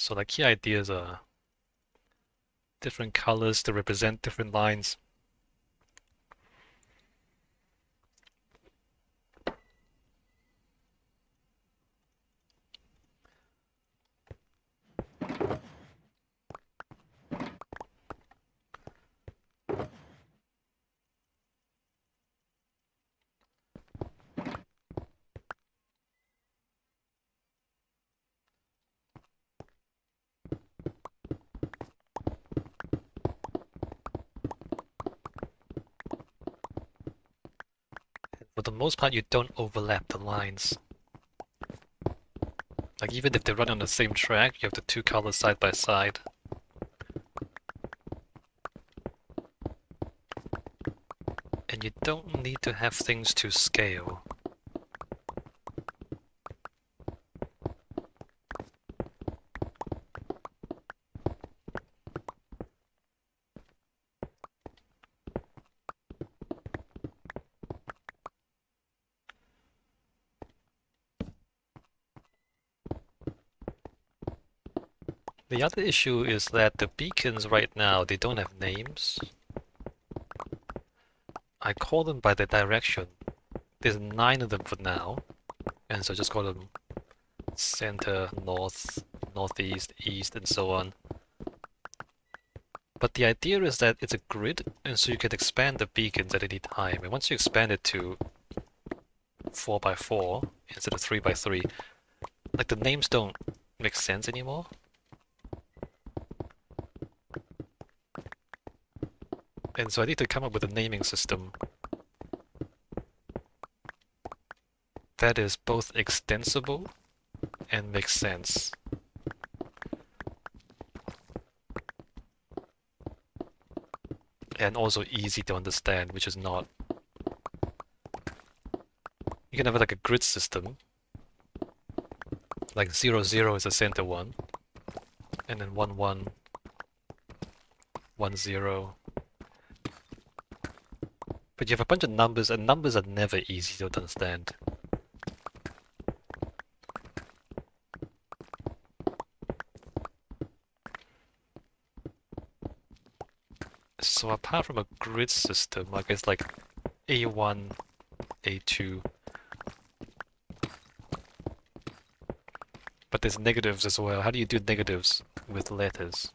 So the key ideas are different colors to represent different lines. For the most part, you don't overlap the lines. Like even if they run on the same track, you have the two colors side by side. And you don't need to have things to scale. The other issue is that the beacons right now, they don't have names. I call them by the direction. There's 9 of them for now, and so just call them center, north, northeast, east, and so on. But the idea is that it's a grid, and so you can expand the beacons at any time. And once you expand it to 4 by 4 instead of 3 by 3, like the names don't make sense anymore. And so I need to come up with a naming system that is both extensible and makes sense. And also easy to understand, which is not. You can have like a grid system, like 0, 0 is the center one, and then 1, 1, 1, 0. But you have a bunch of numbers, and numbers are never easy to understand. So apart from a grid system, I guess like A1, A2. But there's negatives as well. How do you do negatives with letters?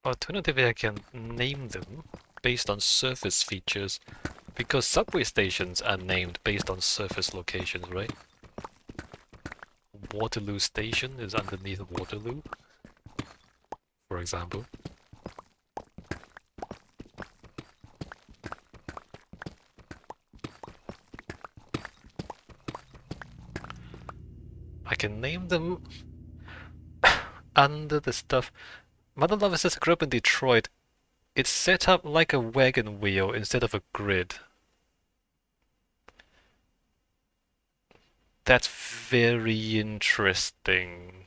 Alternatively, I can name them based on surface features, because subway stations are named based on surface locations, right? Waterloo Station is underneath Waterloo, for example. I can name them under the stuff. Mother Lover says I grew up in Detroit. It's set up like a wagon wheel instead of a grid. That's very interesting.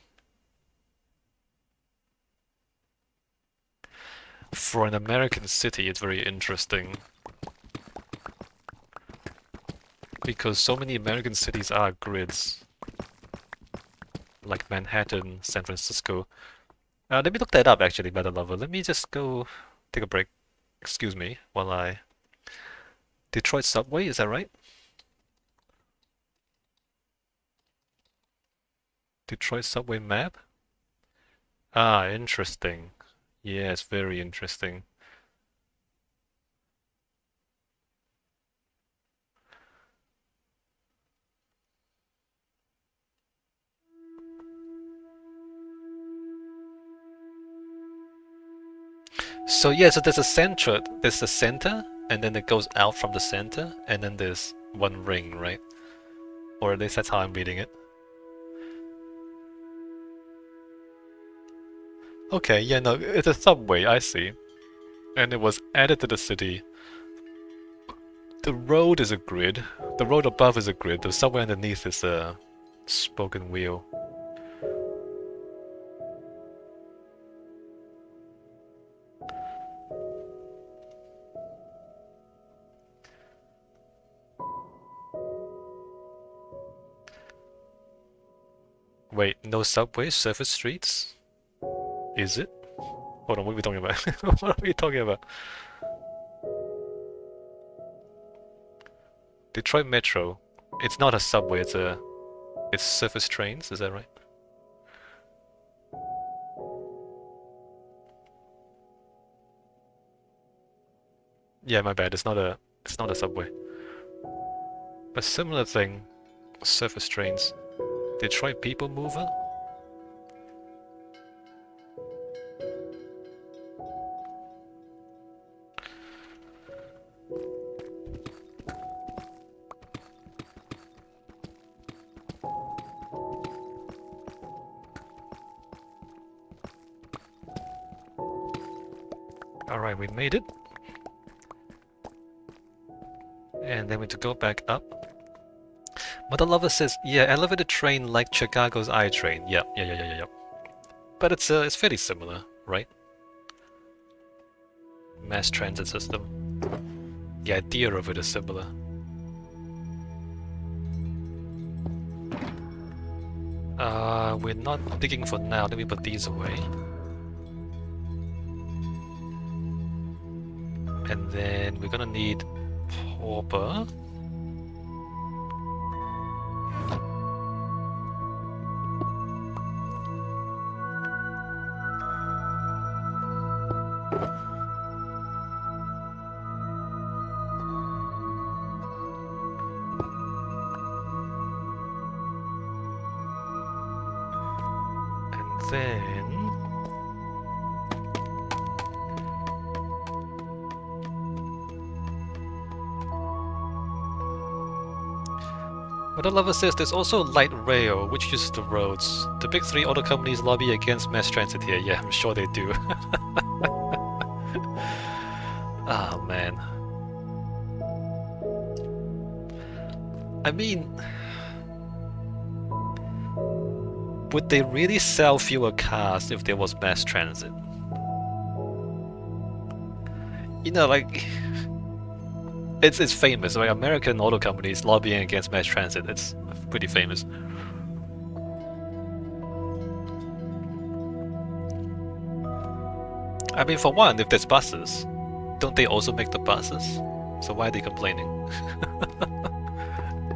For an American city, it's very interesting. Because so many American cities are grids. Like Manhattan, San Francisco. Let me look that up actually, Meta Lover. Let me just go take a break. Excuse me, while I... Detroit subway, is that right? Detroit subway map? Ah, interesting. Yes, very interesting. So yeah, so there's a center, and then it goes out from the center, and then there's one ring, right? Or at least that's how I'm reading it. Okay, yeah, no, it's a subway, I see. And it was added to the city. The road is a grid. The road above is a grid. The subway underneath is a spoken wheel. Wait, no subways, surface streets? Is it? Hold on, what are we talking about? What are we talking about? Detroit Metro. It's not a subway, it's surface trains, is that right? Yeah, my bad, it's not a subway. A similar thing, surface trains. Detroit People Mover? Alright, we made it. And then we have to go back up. Mother Lover says, yeah, elevated train like Chicago's I train. Yep, yeah. But it's fairly similar, right? Mass transit system. The idea of it is similar. We're not digging for now. Let me put these away. And then we're gonna need Pauper. And then... Mother Lover says there's also light rail, which uses the roads. The big three auto companies lobby against mass transit here. Yeah, I'm sure they do. Ah, man. I mean... Would they really sell fewer cars if there was mass transit? You know, like... It's famous, right? American auto companies lobbying against mass transit. It's pretty famous. I mean, for one, if there's buses, don't they also make the buses? So why are they complaining?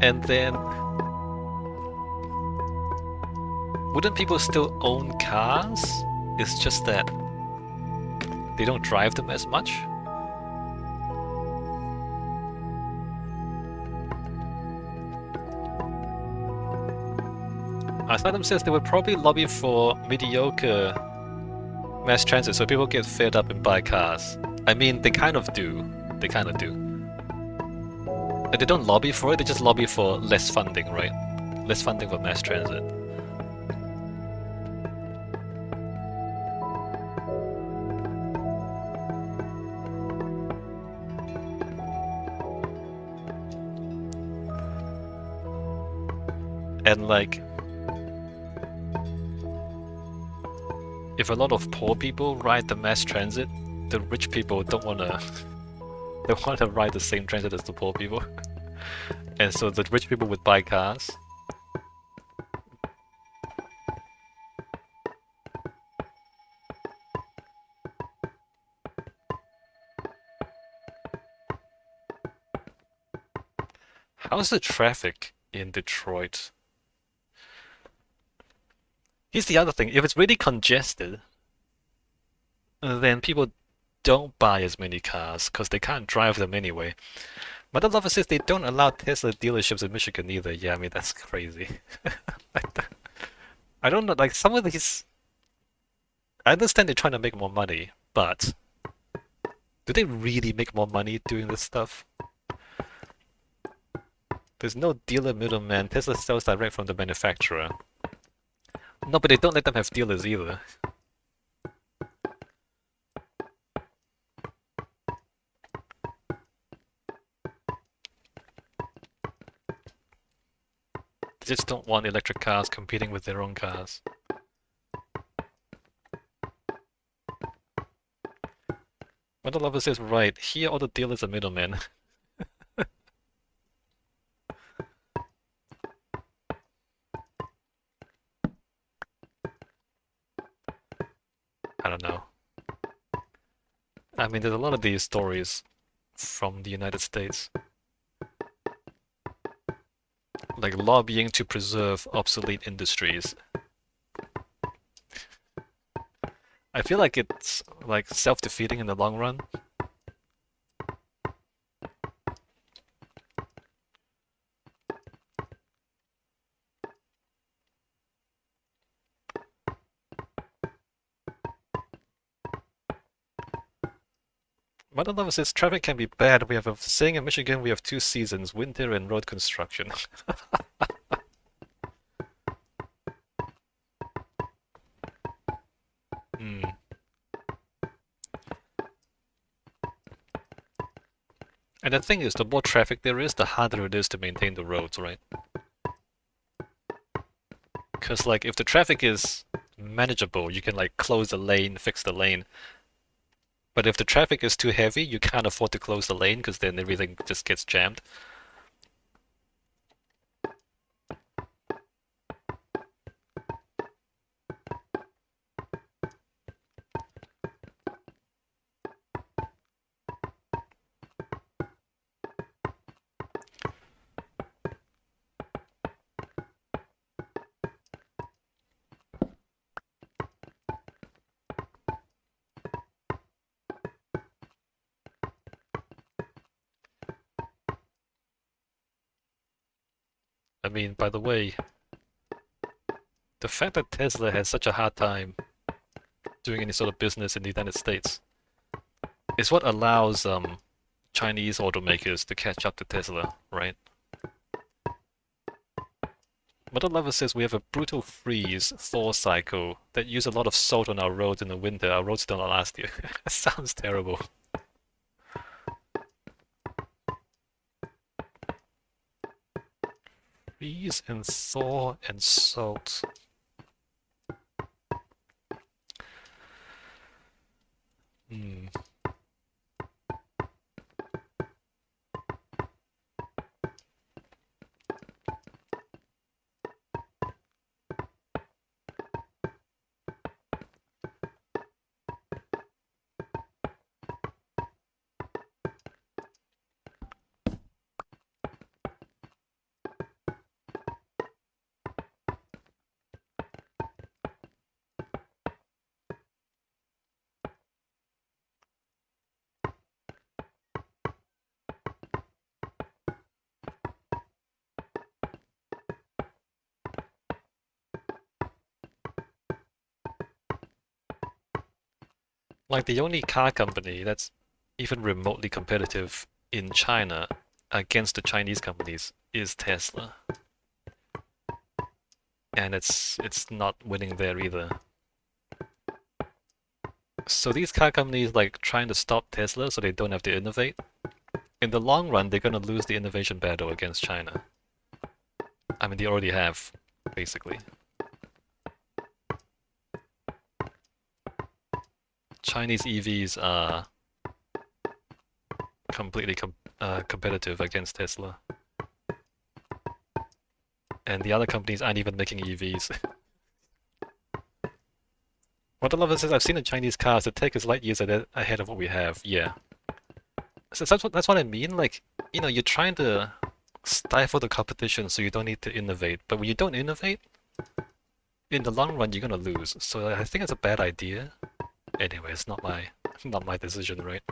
And then... Wouldn't people still own cars? It's just that they don't drive them as much? Asylum says they would probably lobby for mediocre mass transit so people get fed up and buy cars. I mean, they kind of do. They kind of do. Like, they don't lobby for it, they just lobby for less funding, right? Less funding for mass transit. And like... If a lot of poor people ride the mass transit, the rich people don't wanna ride the same transit as the poor people. And so the rich people would buy cars. How's the traffic in Detroit? Here's the other thing, if it's really congested, then people don't buy as many cars because they can't drive them anyway. Mother Lover says they don't allow Tesla dealerships in Michigan either. Yeah, I mean, that's crazy. I don't know, like some of these... I understand they're trying to make more money, but do they really make more money doing this stuff? There's no dealer middleman. Tesla sells direct from the manufacturer. No, but they don't let them have dealers either. just don't want electric cars competing with their own cars. What the lover says, right, here all the dealers are middlemen. I don't know. I mean, there's a lot of these stories from the United States. Like lobbying to preserve obsolete industries. I feel like it's like self-defeating in the long run. Mother Lover says traffic can be bad. We have a saying in Michigan we have two seasons, winter and road construction. Hmm. And the thing is, the more traffic there is, the harder it is to maintain the roads, right? Because like if the traffic is manageable, you can like close the lane, fix the lane. But if the traffic is too heavy, you can't afford to close the lane because then everything just gets jammed. I mean, by the way, the fact that Tesla has such a hard time doing any sort of business in the United States is what allows Chinese automakers to catch up to Tesla, right? Mother Lover says we have a brutal freeze thaw cycle that use a lot of salt on our roads in the winter. Our roads don't last year. Sounds terrible. Freeze and thaw and salt. Hmm. Like the only car company that's even remotely competitive in China against the Chinese companies is Tesla. And it's not winning there either. So these car companies like trying to stop Tesla so they don't have to innovate. In the long run, they're gonna lose the innovation battle against China. I mean, they already have, basically. Chinese EVs are completely competitive against Tesla. And the other companies aren't even making EVs. What the lover says, I've seen the Chinese cars, the tech is light years ahead of what we have. Yeah. So that's what I mean. Like, you know, you're trying to stifle the competition so you don't need to innovate. But when you don't innovate, in the long run, you're gonna lose. So I think it's a bad idea. Anyway, it's not my decision, right?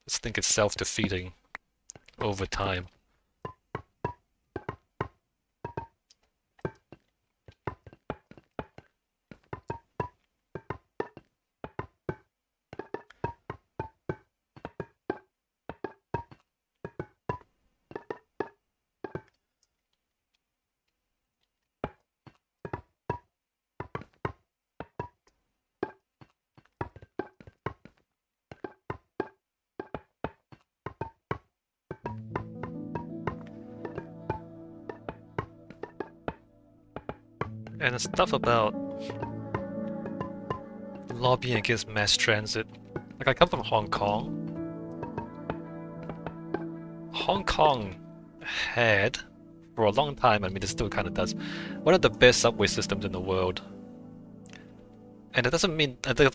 Just think it's self-defeating over time. And stuff about lobbying against mass transit. Like, I come from Hong Kong. Hong Kong had, for a long time, I mean, it still kind of does, one of the best subway systems in the world. And it doesn't mean the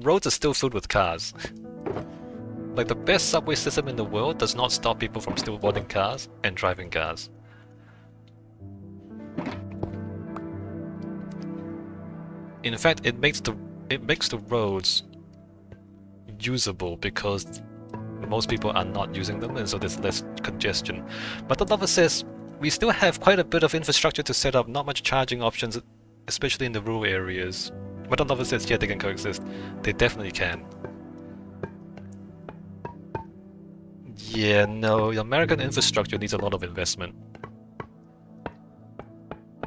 roads are still filled with cars. Like, the best subway system in the world does not stop people from still boarding cars and driving cars. In fact, it makes the roads usable because most people are not using them, and so there's less congestion. But the lover says we still have quite a bit of infrastructure to set up, not much charging options, especially in the rural areas. But the lover says, yeah, they can coexist. They definitely can. Yeah, no, American infrastructure needs a lot of investment,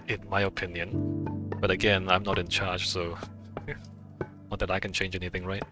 in my opinion. But again, I'm not in charge, so not that I can change anything, right?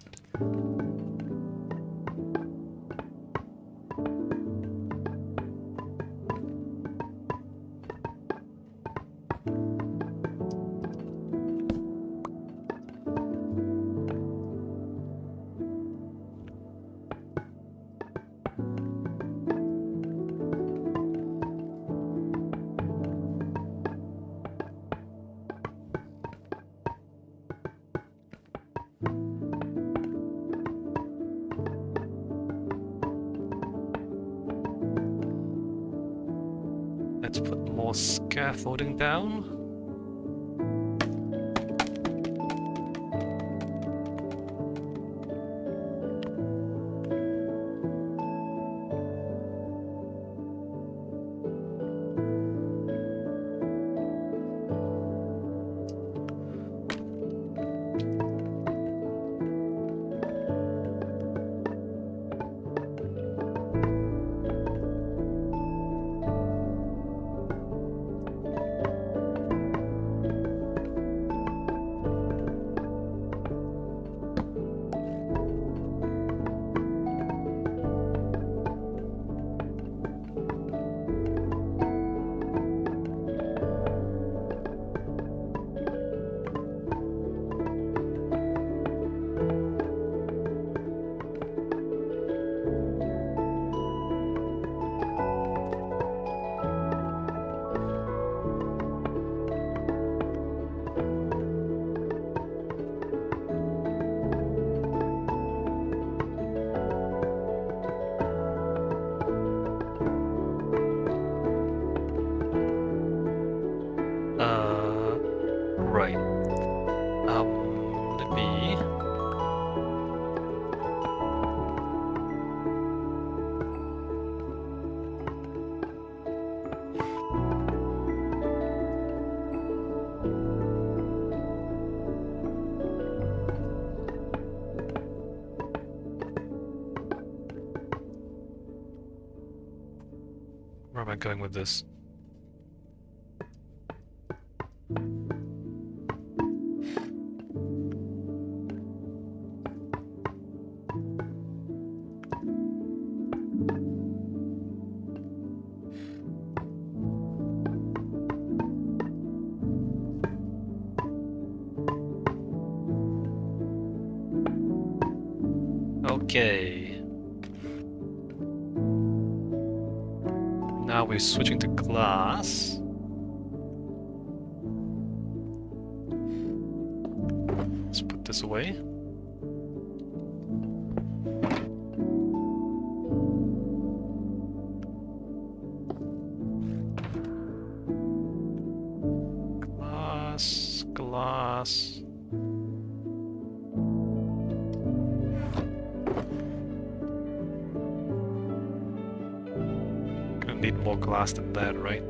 Let's put more scaffolding down. Right. Let me... Where am I going with this? Okay. Now we're switching to glass. Let's put this away. Glass, glass. Need more glass than that, right?